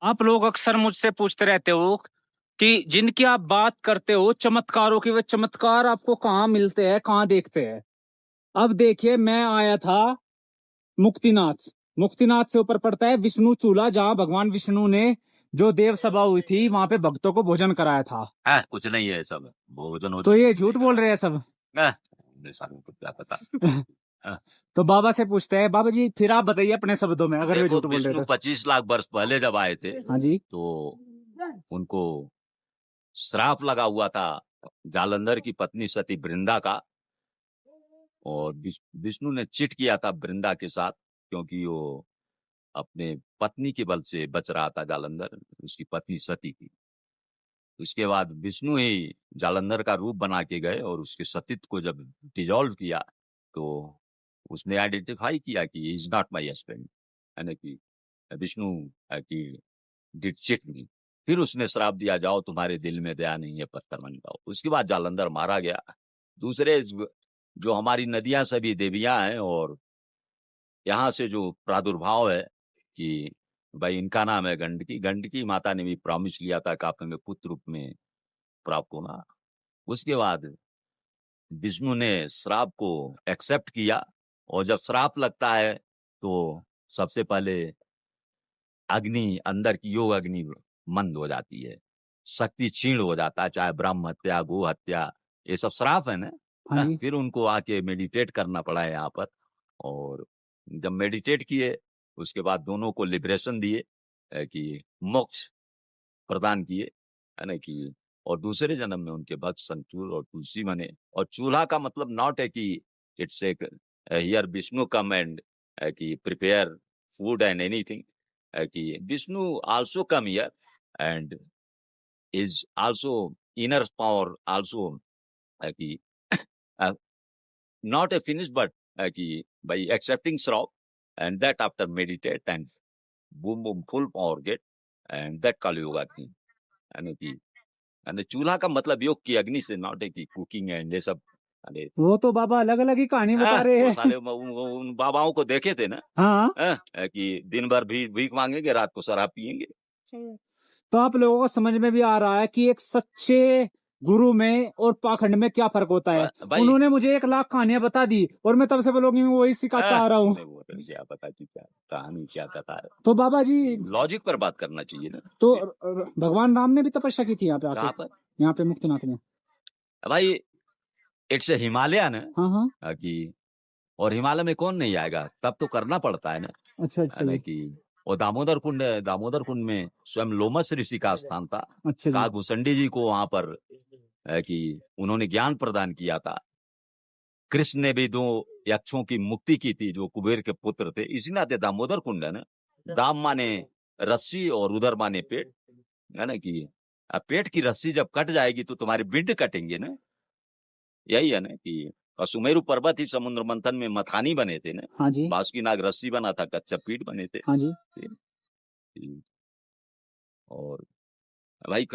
आप लोग अक्सर मुझसे पूछते रहते हो कि जिनकी आप बात करते हो चमत्कारों की, वे चमत्कार आपको कहाँ मिलते हैं, कहाँ देखते हैं। अब देखिए, मैं आया था मुक्तिनाथ। मुक्तिनाथ से ऊपर पड़ता है विष्णु चूल्हा, जहां भगवान विष्णु ने जो देव सभा हुई थी वहां पे भक्तों को भोजन कराया था। हाँ, कुछ नहीं है सब भोजन तो वोजन। ये झूठ बोल रहे हैं सब। हाँ, हमने सालों को क्या पता। हाँ, तो बाबा से पूछते हैं, बाबा जी फिर आप बताइए अपने शब्दों में, अगर वे देखो झूठ बोल रहे विष्णु थे। 25 लाख वर्ष पहले जब आए थे हाँ जी। तो उनको श्राप लगा हुआ था जालंधर की पत्नी सती वृंदा का। और विष्णु ने चिट किया था वृंदा के साथ, क्योंकि वो अपने पत्नी के बल से बच रहा था जालंधर, उसकी पत्नी सती की। उसके बाद विष्णु ही जालंधर का रूप बना के गए और उसके सतीत्व को जब डिजॉल्व किया तो उसने आइडेंटिफाई किया कि इज नॉट माई हस्बैंड, यानी कि विष्णु की डिड चिट मी। फिर उसने श्राप दिया, जाओ तुम्हारे दिल में दया नहीं है, पत्थर बन जाओ। उसके बाद जालंधर मारा गया। दूसरे जो हमारी नदियां सभी देवियां हैं, और यहाँ से जो प्रादुर्भाव है कि भाई इनका नाम है गंडकी। गंडकी माता ने भी प्रॉमिस लिया था कि आप हमें पुत्र रूप में प्राप्त होना। उसके बाद विष्णु ने श्राप को एक्सेप्ट किया, और जब श्राप लगता है तो सबसे पहले अग्नि, अंदर की योग अग्नि मंद हो जाती है, शक्ति क्षीण हो जाता है, चाहे ब्रह्म हत्या, गो हत्या, ये सब श्राप है ना। हाँ जी। फिर उनको आके मेडिटेट करना पड़ा है यहाँ पर। और जब मेडिटेट किए उसके बाद दोनों को लिबरेशन दिए, कि मोक्ष प्रदान किए, है ना कि। और दूसरे जन्म में उनके भक्त संचूल और तुलसी बने। और चूल्हा का मतलब नॉट है कि इट्स एक हियर विष्णु कम एंड कि प्रिपेयर फूड एंड एनीथिंग, कि Vishnu also come here and is also inner power also, कि not a finish but कि by accepting श्राप and that after meditate and boom boom full power get and that कल योगा की, यानी कि यानी चूल्हा का मतलब योग की अग्नि से, नॉट है कि कुकिंग एंड ये सब। अरे वो तो बाबा अलग अलग ही कहानी बता रहे वो हैं। साले उन बाबाओं को देखे थे ना, हाँ। कि दिन भर भी भीख मांगेंगे, रात को शराब पियेंगे। तो आप लोगों को समझ में भी आ रहा है कि एक सच्चे गुरु में और पाखंड में क्या फर्क होता है। भाई उन्होंने मुझे 1 लाख कहानियां बता दी और मैं तब से बोलोगी मैं वही सिखाता आ रहा हूँ। क्या पता कि क्या कहानी क्या बता रहे। तो बाबा जी लॉजिक पर बात करना चाहिए ना। तो भगवान राम ने भी तपस्या की थी यहाँ पे कहाँ आके, पर यहाँ पे मुक्तिनाथ में। भाई इट्स हिमालय ना, हाँ हाँ। कि और हिमालय में कौन नहीं आएगा, तब तो करना पड़ता है ना। अच्छा अच्छा है ना जी। कि और दामोदर कुंड है, दामोदर कुंड में स्वयं लोमस ऋषि का स्थान था। अच्छा जी। काकभूषणी जी को वहां पर कि उन्होंने ज्ञान प्रदान किया था। कृष्ण ने भी 2 यक्षों की मुक्ति की थी जो कुबेर के पुत्र थे, इसी नाते दामोदर कुंड है ना। दाम माने रस्सी और उधर माने पेट, है ना कि अब पेट की रस्सी जब कट जाएगी तो तुम्हारे बिंड कटेंगे ना। यही है ना कि और सुमेरु पर्वत ही समुद्र मंथन में मथानी बने थे ना। हाँ जी। बासुकीनाग रस्सी बना था, कच्चा पीठ बने थे। हाँ जी। और भाई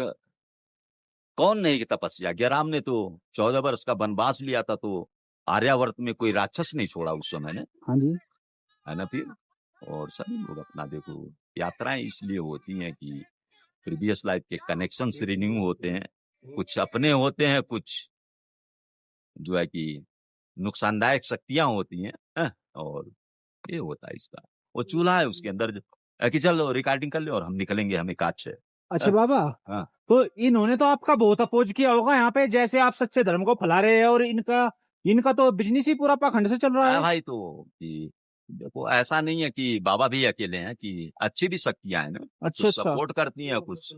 कौन नहीं की तपस्या किया। राम ने तो 14 वर्ष का वनवास लिया था, तो आर्यावर्त में कोई राक्षस नहीं छोड़ा उस समय ने, हाँ जी। है ना फिर। और सभी लोग अपना देखो, यात्राएं इसलिए होती हैं कि प्रीवियस लाइफ के कनेक्शंस रिन्यू होते हैं, कुछ अपने होते हैं, कुछ जो है कि नुकसानदायक शक्तियां होती हैं, और ये होता है इसका। वो चूल्हा है उसके अंदर कि चलो रिकॉर्डिंग कर ले और हम निकलेंगे, हमें काज है। अच्छा बाबा, हाँ तो इन्होंने तो आपका बहुत अपोज किया होगा यहाँ पे, जैसे आप सच्चे धर्म को फैला रहे हैं, और इनका इनका तो बिजनेस ही पूरा पाखंड से चल रहा है। भाई तो कि देखो ऐसा नहीं है कि बाबा भी अकेले हैं, कि अच्छी भी शक्तियां हैं ना। अच्छा कुछ अच्छा। सपोर्ट करती हैं, कुछ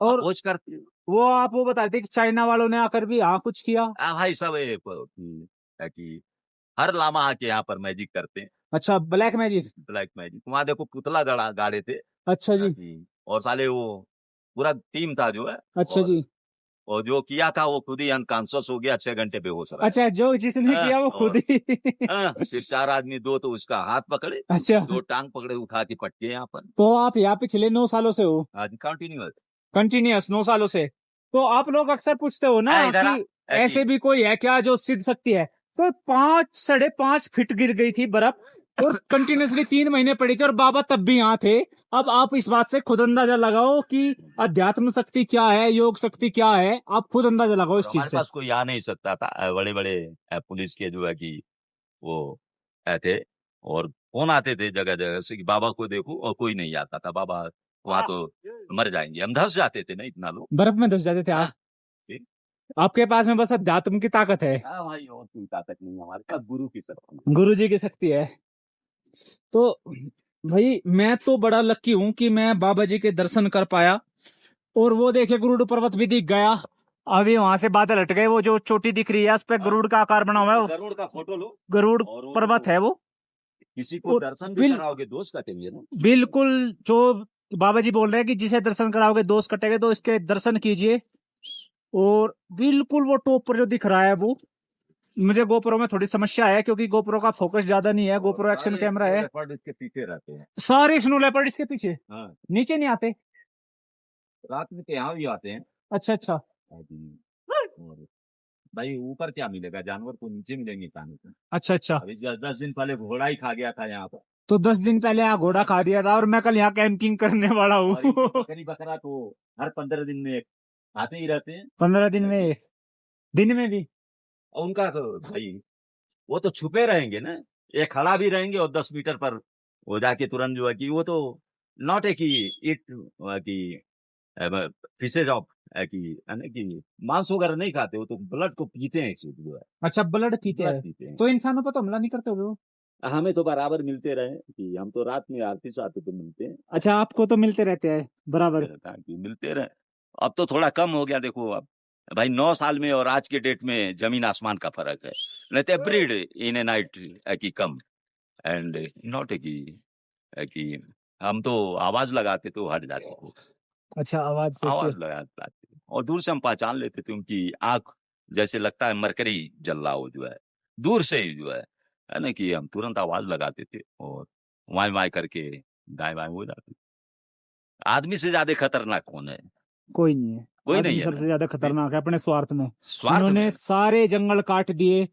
और अपोज करती है। वो आप वो बता रहे थे कि चाइना वालों ने आकर भी यहाँ कुछ किया। भाई सब है कि हर लामा आके यहाँ पर मैजिक करते हैं। अच्छा, ब्लैक मैजिक। ब्लैक मैजिक वहां देखो पुतला गाड़े थे। अच्छा जी। और साले वो पूरा टीम था जो है। अच्छा जी। और जो किया था वो खुद ही अनकॉन्शियस हो गया, 6 घंटे बेहोश रहा। अच्छा, जो जिसने किया वो खुद ही। फिर 4 आदमी, 2 तो उसका हाथ पकड़े, अच्छा, 2 टांग पकड़े, उठा के पटके यहाँ पर। तो आप यहाँ पिछले 9 सालों से हो? आज कंटिन्यूअस कंटिन्यूअस 9 सालों से। तो आप लोग अक्सर पूछते हो ना कि ऐसे भी कोई है क्या जो सिद्ध शक्ति है। तो 5 साढ़े 5 फीट गिर गई थी बर्फ, और कंटिन्यूअसली 3 महीने पड़ी थी, और बाबा तब भी यहाँ थे। अब आप इस बात से खुद अंदाजा लगाओ कि अध्यात्म शक्ति क्या है, योग शक्ति क्या है, आप खुद अंदाजा लगाओ इस और चीज हमारे से। पास कोई आ नहीं सकता था, बड़े बड़े पुलिस के जो है कि वो थे, और फोन आते थे जगह जगह से कि बाबा को देखो, और कोई नहीं आता था। बाबा वहां तो मर जाएंगे, हम धंस जाते थे ना, इतना लोग। बर्फ में धंस जाते थे आप। फिर आपके पास में बस अध्यात्म की ताकत है, हाँ भाई, और कोई ताकत नहीं है हमारे पास, गुरु की तरफ। गुरु जी की शक्ति है। तो भाई मैं तो बड़ा लकी हूं कि मैं बाबा जी के दर्शन कर पाया। और वो देखिए गरुड़ पर्वत भी दिख गया। अभी वहां से बादल हट गए, वो जो चोटी दिख रही है उस पे गरुड़ का आकार बना हुआ है, वो गरुड़ का फोटो लो, गरुड़ और वो पर्वत है वो। किसी को और दर्शन भी बिल, कराओगे दोस्त कटेंगे ना। बिल्कुल जो बाबा जी बोल रहे हैं कि जिसे दर्शन कराओगे दोष कटेंगे, तो इसके दर्शन कीजिए। और बिल्कुल वो टॉप पर जो दिख रहा है वो, मुझे गोप्रो में थोड़ी समस्या है क्योंकि गोप्रो का फोकस ज्यादा नहीं है, गोप्रो एक्शन कैमरा है। इसके पीछे रहते हैं सारे स्नो लेपर्ड इसके पीछे, हाँ। नीचे नहीं आते। रात में तो यहाँ भी आते हैं। अच्छा अच्छा। और भाई ऊपर क्या मिलेगा, जानवर तो नीचे मिलेंगे खाने को। अच्छा अच्छा। अभी 10 दिन पहले घोड़ा ही खा गया था यहाँ पर। तो 10 दिन पहले यहाँ घोड़ा खा दिया था, और मैं कल यहाँ कैंपिंग करने वाला हूँ। और इनकी बकरी बकरा तो हर 15 दिन में खाते ही रहते हैं। 15 दिन में एक दिन में भी। और उनका तो भाई वो तो छुपे रहेंगे ना, ये खड़ा भी रहेंगे और 10 मीटर पर वो जाके तुरंत जो है कि वो तो नॉट है कि इट कि फिशेज ऑफ कि है ना कि मांस वगैरह नहीं खाते, वो तो ब्लड को पीते हैं सिर्फ जो है। अच्छा ब्लड पीते ब्लड हैं, पीते हैं। तो इंसानों पर तो हमला नहीं करते हो? हमें तो बराबर मिलते रहे कि हम तो रात में आरती साथ तो मिलते हैं। अच्छा आपको तो मिलते रहते हैं बराबर। कि मिलते रहे। अब तो थोड़ा कम हो गया, देखो अब भाई 9 साल में और आज के डेट में जमीन आसमान का फर्क है। नहीं तो ब्रीड इन ए नाइट की कम एंड नॉट कि हम तो आवाज लगाते तो हट जाते थे। अच्छा आवाज से आवाज लगाते और दूर से हम पहचान लेते थे, उनकी आंख जैसे लगता है मरकरी जल रहा हो जो है, दूर से ही जो है ना कि हम तुरंत आवाज लगाते थे और वाई वाई करके दाएं बाएं हो जाते। आदमी से ज्यादा खतरनाक कौन है? कोई नहीं है। कोई आदमी नहीं है सबसे ना। ज्यादा खतरनाक है अपने स्वार्थ में। स्वार्थ इन्होंने में सारे जंगल काट दिए।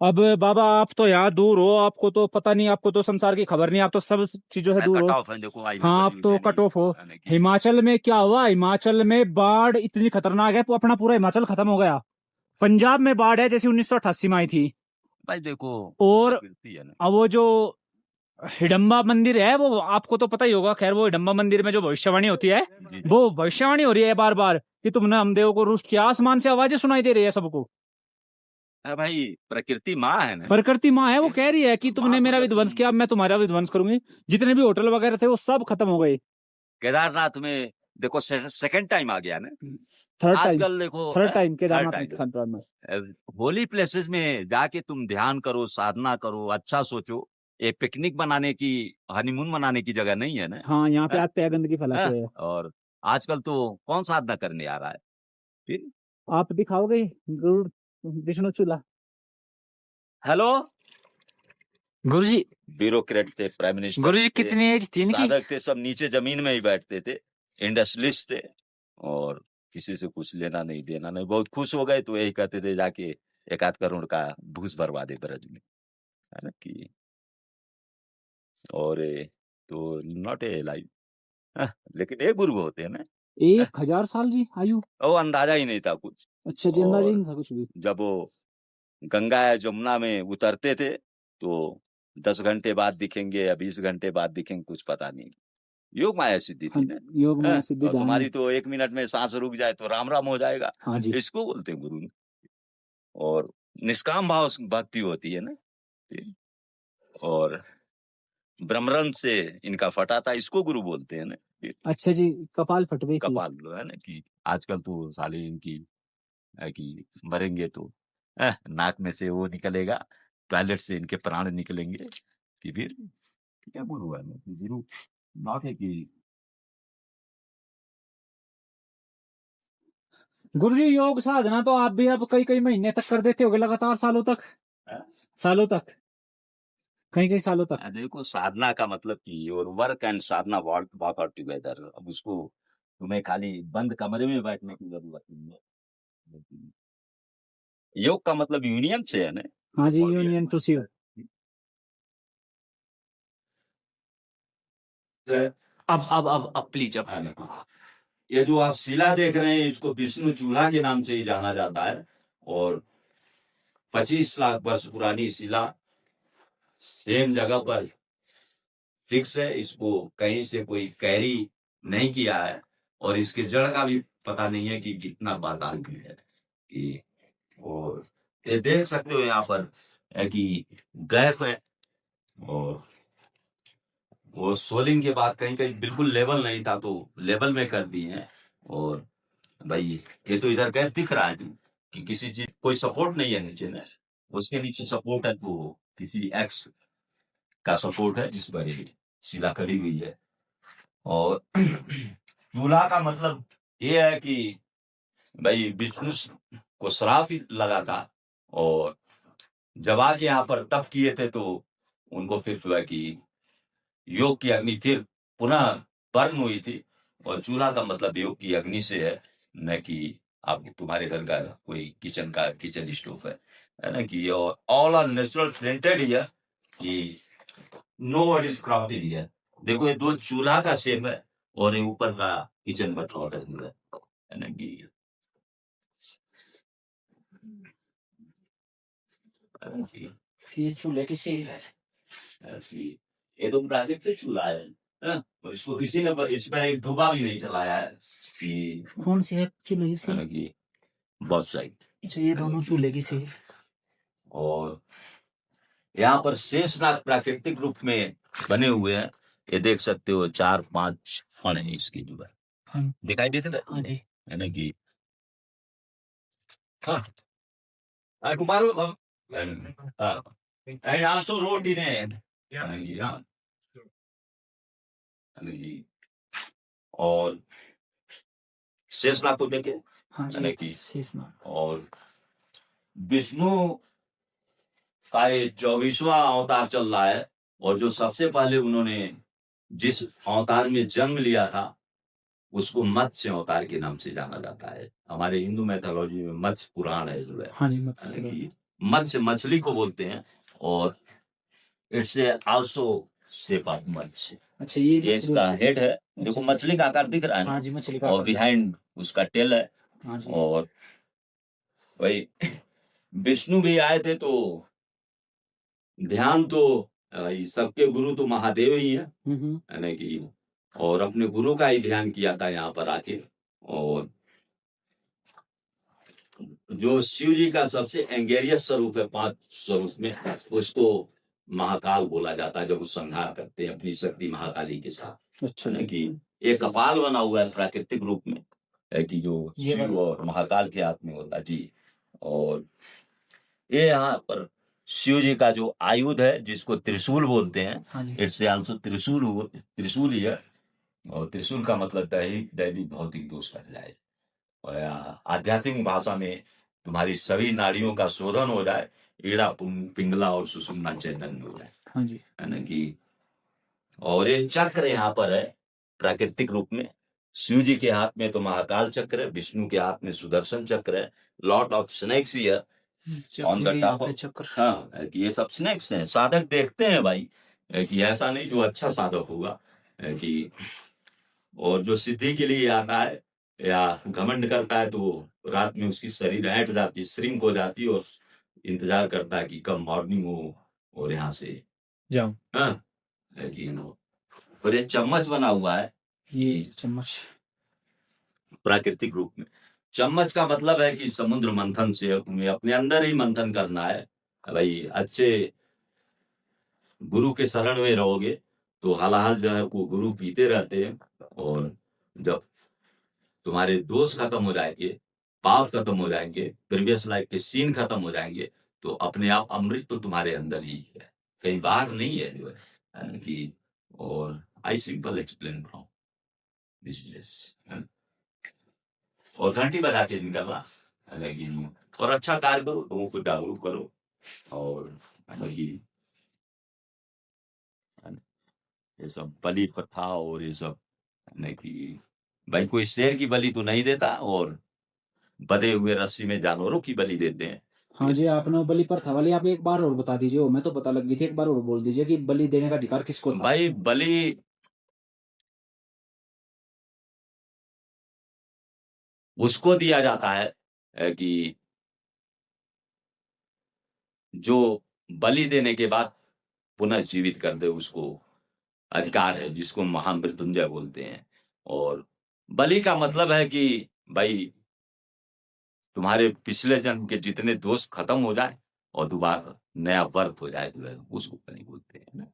अब बाबा आप तो यहाँ दूर हो, आपको तो पता नहीं, आपको तो संसार की खबर नहीं, आप तो सब चीजों से मैं दूर कट हो। ऑफ है, देखो आई हाँ आप तो कट ऑफ हो। हिमाचल में क्या हुआ, हिमाचल में बाढ़ इतनी खतरनाक है, अपना पूरा हिमाचल खत्म हो गया। पंजाब में बाढ़ है जैसे 1988 में आई थी। भाई देखो और प्रकृति है ना। अब वो जो हिडम्बा मंदिर है, वो आपको तो पता ही होगा। खैर वो हिडम्बा मंदिर में जो भविष्यवाणी होती है, जी। वो भविष्यवाणी हो रही है बार बार कि तुमने हमदेव को रुष्ट किया। आसमान से आवाजें सुनाई दे रही है सबको। भाई प्रकृति माँ है ना। प्रकृति माँ है, वो कह रही है कि माँ तुमने मेरा मतलब विध्वंस किया, अब मैं तुम्हारा विध्वंस करूंगी। जितने भी होटल वगैरह थे वो सब खत्म हो गए। केदारनाथ में देखो सेकंड टाइम आ गया ना। थर्ड टाइम, आजकल देखो third time third Kedarnath time में। होली प्लेसेस में जाके तुम ध्यान करो, साधना करो, अच्छा सोचो। ये पिकनिक बनाने की, हनीमून मनाने की जगह नहीं है ना। हाँ यहाँ पे हाँ? आते हैं गंदगी फैलाते हाँ? हैं। और आजकल तो कौन साधना करने आ रहा है फिर। आप दिखाओगे गरुड़ विष्णु चूल्हा? हेलो गुरुजी, ब्यूरोक्रेट थे, प्राइम मिनिस्टर गुरुजी थे, कितनी एज थी इनकी? साधक थे, सब नीचे जमीन में ही बैठते थे, इंडस्ट्रियलिस्ट थे, और किसी से कुछ लेना नहीं देना नहीं। बहुत खुश हो गए तो यही कहते थे जाके 1 आध करोड़ का भूस भरवा दे ब्रज में, है ना कि। और तो नॉट ए लाइफ, लेकिन एक गुरु होते हैं ना। 1000 साल जी आयु। वो अंदाजा ही नहीं था कुछ। अच्छा जी, अंदाजा ही और नहीं था कुछ भी। जब वो गंगा या जमुना में उतरते थे तो 10 घंटे बाद दिखेंगे या 20 घंटे बाद दिखेंगे, कुछ पता नहीं। योग माया सिद्धि हाँ, थी ना। योग माया सिद्धि और ध्यान तुम्हारी में। तो 1 मिनट में सांस रुक जाए तो राम राम हो जाएगा। हाँ जी। इसको बोलते हैं गुरु। और निष्काम भाव भक्ति होती है ना। और ब्रह्मरंध्र से इनका फटा था, इसको गुरु बोलते हैं ना। अच्छा जी, कपाल फट गई थी। कपाल है ना कि आजकल तो साले इनकी कि मरेंगे तो नाक में से वो निकलेगा, टॉयलेट से इनके प्राण निकलेंगे कि फिर क्या गुरु है ना कि गुरु नॉट है कि। गुरुजी योग साधना तो आप भी अब कई कई महीने तक कर देते होगे, लगातार सालों तक। सालों तक, कई कई सालों तक। देखो साधना का मतलब कि और work and Sadhana work work out together. अब उसको तुम्हें खाली बंद कमरे में बैठने की जरूरत नहीं है, लेकिन योग का मतलब यूनियन से है ना। हाँ जी, यूनियन टू शिव। अब प्लीज अब। है ना? ये जो आप शिला देख रहे हैं इसको विष्णु चूल्हा के नाम से ही जाना जाता है और 25 लाख वर्ष पुरानी शिला सेम जगह पर फिक्स है। इसको कहीं से कोई कैरी नहीं किया है और इसके जड़ का भी पता नहीं है कि कितना बादाम है कि। और ये देख सकते हो यहाँ पर है कि गैप है और वो सोलिंग के बाद कहीं कहीं बिल्कुल लेवल नहीं था तो लेवल में कर दिए हैं। और भाई ये तो इधर गैप दिख रहा है कि किसी चीज कोई सपोर्ट नहीं है नीचे में, उसके नीचे सपोर्ट है तो किसी एक्स का सपोर्ट है जिस पर ये शिला खड़ी हुई है। और चूल्हा का मतलब ये है कि भाई विष्णु को श्राप ही लगा था और जब आज यहाँ पर तप किए थे तो उनको फिर जो है कि योग की अग्नि फिर पुनः बर्न हुई थी। और चूल्हा का मतलब योग की अग्नि से है, न कि आप तुम्हारे घर का कोई किचन स्टोव है ना कि। और all are natural printed here कि no one is crafted here. देखो ये दो चूल्हा का शेप है और ये ऊपर का किचन बटलॉट है ना कि। ये चूल्हे की शेप है। ये तो प्राकृतिक चूल्हा है हाँ? और इसको किसी ने इसमें एक धुआं भी नहीं चलाया है कि। कौन सी है चूल्हे की है ना शेप? कि बहुत सही। अच्छा ये दोनों चूल्हे की शेप। और यहाँ पर शेषनाग प्राकृतिक रूप में बने हुए हैं। ये देख सकते हो 4-5 फण है इसकी जो है हाँ दिखाई देते ना हाँ जी। है ना कि। हाँ कुमार हाँ and also wrote in it. Yeah. और शेषनाग को देखे हाँ है ना जी कि। शेषनाग। और विष्णु का ये 24वां अवतार चल रहा है और जो सबसे पहले उन्होंने जिस अवतार में जन्म लिया था उसको मत्स्य अवतार के नाम से जाना जाता है। हमारे हिंदू मैथोलॉजी में मत्स्य पुराण है जो है हाँ जी मत्स्य मछली को बोलते हैं और इट्स आल्सो शेप ऑफ मत्स्य। अच्छा ये इसका हेड है, देखो मछली का आकार दिख रहा है हाँ जी मछली का और बिहाइंड उसका टेल है। हाँ जी। और भाई विष्णु भी आए थे तो ध्यान तो सबके गुरु तो महादेव ही है ना कि। और अपने गुरु का ही ध्यान किया था यहाँ पर आके। और जो शिव जी का सबसे एंगेरियस स्वरूप है 5 स्वरूप में उसको महाकाल बोला जाता है जब वो संहार करते हैं अपनी शक्ति महाकाली के साथ। अच्छा है ना कि एक कपाल बना हुआ है प्राकृतिक रूप में है कि जो शिव और महाकाल के हाथ में होता है जी। और ये यहाँ पर शिव जी का जो आयुध है जिसको त्रिशूल बोलते हैं इट्स आल्सो त्रिशूल ही है। और त्रिशूल का मतलब दैविक भौतिक दोष का इलाज। और आध्यात्मिक भाषा में तुम्हारी सभी नाड़ियों का शोधन हो जाए, ईड़ा पिंगला और सुषुम्ना चैतन्य हो जाए। हाँ जी है ना कि। और ये चक्र यहाँ पर है प्राकृतिक रूप में। शिव जी के हाथ में तो महाकाल चक्र है, विष्णु के हाथ में सुदर्शन चक्र है। Lot of snakes here on the top चक्र। हाँ कि ये सब स्नेक्स हैं। साधक देखते हैं भाई कि ऐसा नहीं जो अच्छा साधक होगा कि। और जो सिद्धि के लिए आता है या घमंड करता है तो रात में उसकी शरीर हट जाती, श्रिंक हो जाती और इंतजार करता है कि कब मॉर्निंग हो और यहाँ से जाओ। हाँ और ये चम्मच बना हुआ है, ये चम्मच प्राकृतिक रूप में। चम्मच का मतलब है कि समुद्र मंथन से तुम्हें अपने अंदर ही मंथन करना है भाई। अच्छे गुरु के शरण में रहोगे तो हालाहाल जो है वो गुरु पीते रहते हैं। और जब तुम्हारे दोष खत्म हो जाएंगे, पाप खत्म हो जाएंगे, प्रीवियस लाइफ के सीन खत्म हो जाएंगे तो अपने आप अमृत तो तुम्हारे अंदर ही है, कहीं बाहर नहीं है जो है कि। और I simple explain from this. और घंटी बजा के निकलना लेकिन। और अच्छा कार्य करो, लोगों को जागरूक करो। और ये सब बलि प्रथा और ये सब नहीं कि भाई कोई शेर की बलि तो नहीं देता और बधे हुए रस्सी में जानवरों की बलि देते हैं। हाँ जी आपने बलि प्रथा वाली आप एक बार और बता दीजिए, वो मैं तो पता लग गई थी, एक बार और बोल दीजिए कि बलि देने का अधिकार किसको था? भाई बलि उसको दिया जाता है कि जो बलि देने के बाद पुनर्जीवित कर दे, उसको अधिकार है, जिसको महामृत्युंजय बोलते हैं। और बलि का मतलब है कि भाई तुम्हारे पिछले जन्म के जितने दोष खत्म हो जाए और दोबारा नया वर्त हो जाए, जो है उसको बलि बोलते हैं।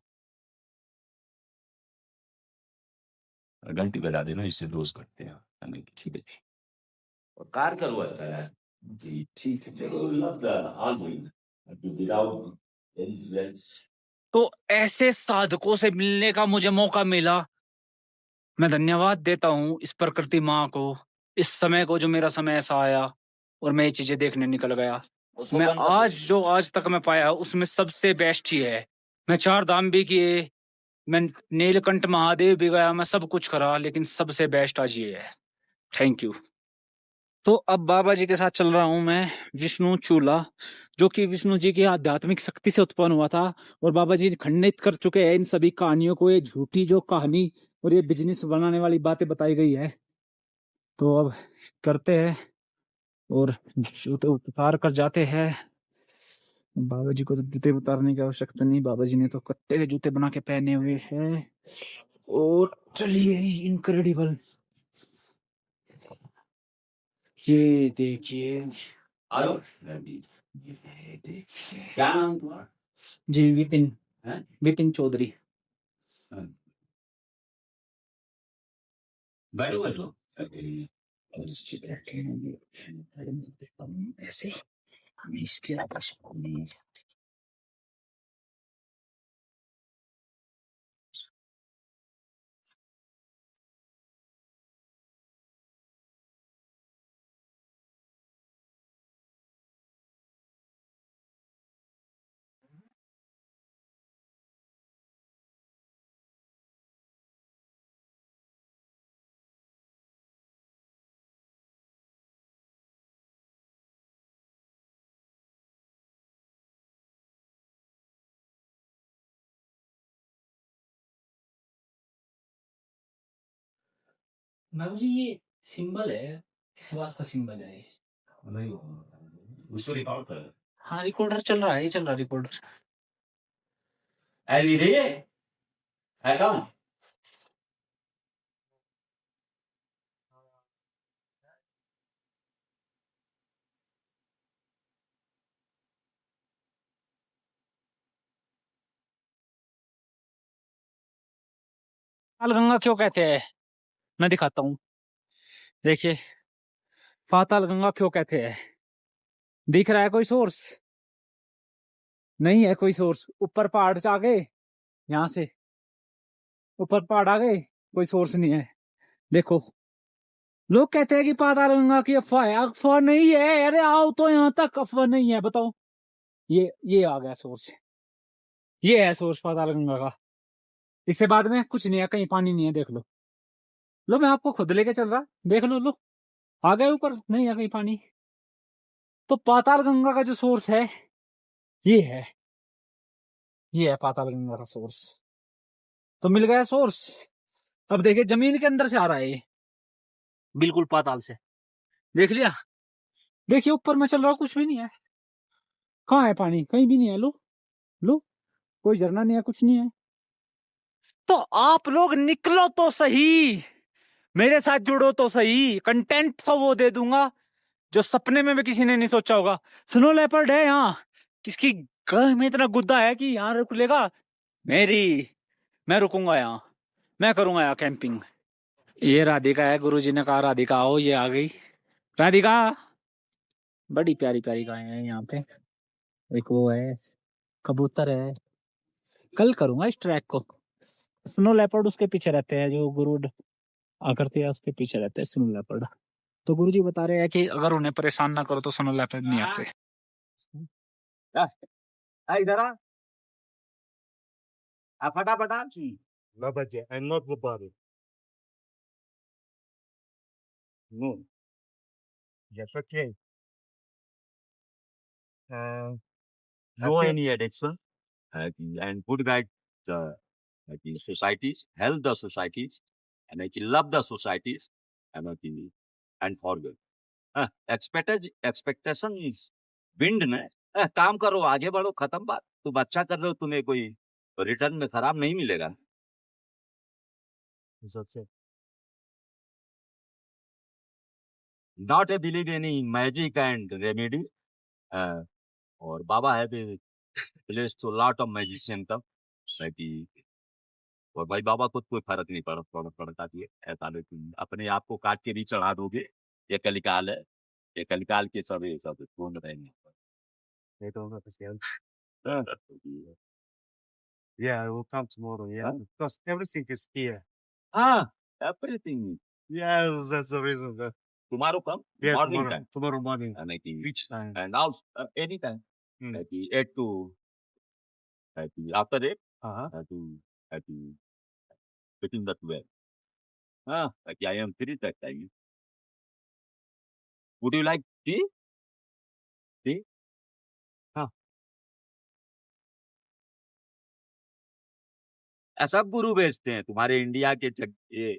घंटी बजा देना, इससे दोष कटते हैं। ठीक है, और कार करो है जी, ठीक है, चलो। तो ऐसे साधकों से मिलने का मुझे मौका मिला। मैं धन्यवाद देता हूँ इस प्रकृति माँ को, इस समय को, जो मेरा समय ऐसा आया और मैं ये चीजें देखने निकल गया। मैं आज तक मैं पाया उसमें सबसे बेस्ट ही है। मैं 4 धाम भी किए, मैं नीलकंठ महादेव भी गया, मैं सब कुछ करा, लेकिन सबसे बेस्ट आज ये है। Thank you. तो अब बाबा जी के साथ चल रहा हूं मैं, विष्णु चूल्हा, जो कि विष्णु जी की आध्यात्मिक शक्ति से उत्पन्न हुआ था। और बाबा जी खंडित कर चुके हैं इन सभी कहानियों को। ये झूठी जो कहानी और ये बिजनेस बनाने वाली बातें बताई गई है, तो अब करते हैं और जूते उतार कर जाते हैं। बाबा जी को तो जूते उतारने की आवश्यकता नहीं, बाबा जी ने तो कत्ते के जूते बना के पहने हुए हैं। और चलिए, इनक्रेडिबल, ये देखिए, आयो, ये देखिए। क्या नाम तुम्हारा? जी, विपिन, है विपिन चौधरी। बैठो बैठो। ऐसे हमें इसके आवश्यकता नहीं है। मैम जी, ये सिंबल है, किस बात का सिंबल है? नहीं, उसको रिकॉर्ड कर। हाँ, रिकॉर्डर चल रहा है, ये चल रहा है रिकॉर्डर। है विधि है कौन? पाताल गंगा क्यों कहते हैं? मैं दिखाता हूँ, देखिए, पाताल गंगा क्यों कहते हैं। दिख रहा है कोई सोर्स? नहीं है कोई सोर्स। ऊपर पहाड़ आ गए, यहाँ से ऊपर पहाड़ आ गए, कोई सोर्स नहीं है। देखो, लोग कहते हैं कि पाताल गंगा की अफवाह है। अफवाह नहीं है, अरे आओ तो यहाँ तक, अफवाह नहीं है, बताओ। ये आ गया सोर्स, ये है सोर्स पाताल गंगा का। इससे बाद में कुछ नहीं है, कहीं पानी नहीं है, देख लो। लो, मैं आपको खुद लेके चल रहा, देख लो, आ गए ऊपर, नहीं है कहीं पानी। तो पाताल गंगा का जो सोर्स है, ये है, ये है पाताल गंगा का सोर्स। तो मिल गया सोर्स। अब देखिए, जमीन के अंदर से आ रहा है ये, बिल्कुल पाताल से। देख लिया, देखिए ऊपर में चल रहा, कुछ भी नहीं है। कहाँ है पानी? कहीं भी नहीं है। लो, कोई झरना नहीं है, कुछ नहीं है। तो आप लोग निकलो तो सही, मेरे साथ जुड़ो तो सही। कंटेंट तो वो दे दूंगा जो सपने में भी किसी ने नहीं सोचा होगा। स्नो लेपर्ड है यहाँ, किसकी गल में इतना गुद्दा है कि यहाँ रुक लेगा? मैं रुकूंगा यहाँ, मैं करूंगा यहाँ कैंपिंग। ये राधिका है, गुरुजी ने कहा राधिका आओ, ये आ गई राधिका। बड़ी प्यारी प्यारी गाय हैं यहाँ पे। एक वो है, कबूतर है। कल करूंगा इस ट्रैक को। स्नो लेपर्ड उसके पीछे रहते हैं, जो गुरु आकृति है उसके पीछे रहते हैं स्नो लेपर्ड। तो गुरुजी बता रहे हैं कि अगर उन्हें परेशान ना करो तो स्नो लेपर्ड नहीं आते। इधर आ फटाफट आ। No, but I'm not the body. No. Yes, okay. No Okay. any addiction, and good guide the societies, help the societies, and love the societies, and and forgive. Expectation wind ने काम करो, आगे बढ़ो, खत्म बात। तुम अच्छा कर रहे हो, तुम्हें कोई रिटर्न में खराब नहीं मिलेगा। That's it. Not a believe any magic and remedy, और बाबा है place to lot of magician तब कि, और भाई बाबा को कोई फर्क नहीं पड़ता कि ऐसा, लेकिन अपने आप को काट के भी चढ़ा दोगे, ये कलिकाल है, ये कलिकाल के सब पूर्ण रहेंगे। They don't understand. हाँ, Yeah, I will come tomorrow. Yeah, Huh? because everything is here. हाँ, everything. Yes, that's the reason. Tomorrow come, Yeah, morning tomorrow, time. tomorrow morning. And I think, Which time? and now anytime. Hmm. Like 8 to, like after 8, Uh-huh. to between the 12. Like I am free that time. Would you like tea? Tea? सब गुरु भेजते हैं तुम्हारे India के ये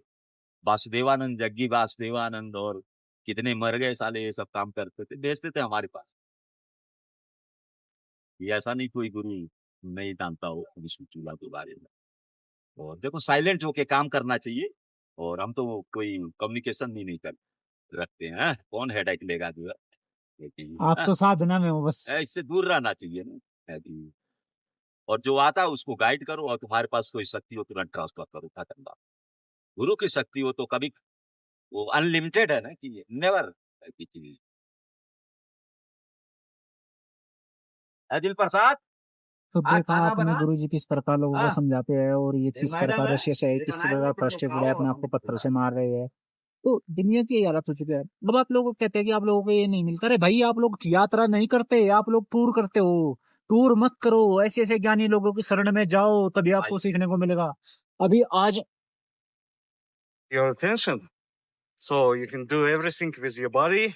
वासुदेवानंद, जग्गी वासुदेवानंद, और कितने मर गए साले, ये सब काम करते थे, भेजते थे हमारे पास। ये ऐसा नहीं कोई गुरु नहीं जानता हो विष्णु चूल्हा के बारे में। और देखो साइलेंट होके काम करना चाहिए, और हम तो कोई कम्युनिकेशन भी नहीं कर रखते हैं। कौन हेडेक लेगा जो है, लेकिन आप तो साधना में हो बस। इससे दूर रहना चाहिए ना। और जो आता है उसको गाइड करो, और तुम्हारे पास कोई शक्ति हो तुरंत ट्रांसफर करो, खत्म बात। गुरु की शक्ति हो तो कभी वो अनलिमिटेड है ना, कि नेवर दिल प्रसाद। तो आज देखा खाना आपने बना? गुरुजी किस प्रकार लोगों को हाँ। समझाते हैं, और ये किस मैडम प्रकार है, रशिया से एक किस नायक प्रकार है, तुम फ्रस्ट्रेटेड लोग है, अपने खाओ, आप को हम पत्थर से मार रहे हैं। तो दुनिया की हालत हो चुकी है। अब आप लोगों को कहते हैं कि आप लोगों को ये नहीं मिलता। अरे भाई, आप लोग यात्रा नहीं करते, आप लोग टूर करते हो। टूर मत करो, ऐसे ऐसे ज्ञानी लोगों की शरण में जाओ, तभी आपको सीखने को मिलेगा। अभी आज Your attention. So you can do everything with your body,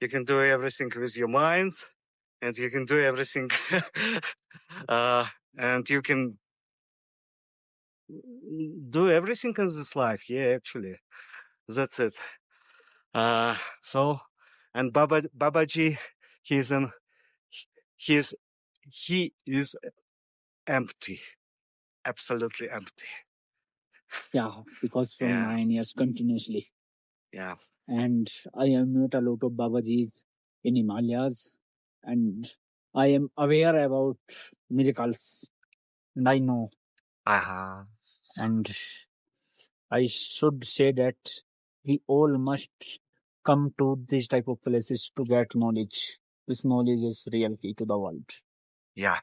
you can do everything with your mind, and you can do everything. And you can do everything in this life. Yeah, actually, that's it. So, and Babaji, he is empty, absolutely empty. yeah, because from Yeah. 9 years continuously, Yeah. and I am met a lot of Babajis in Himalayas, and I am aware about miracles, and I know, and I should say that we all must come to these type of places to get knowledge. This knowledge is real key to the world. Yeah.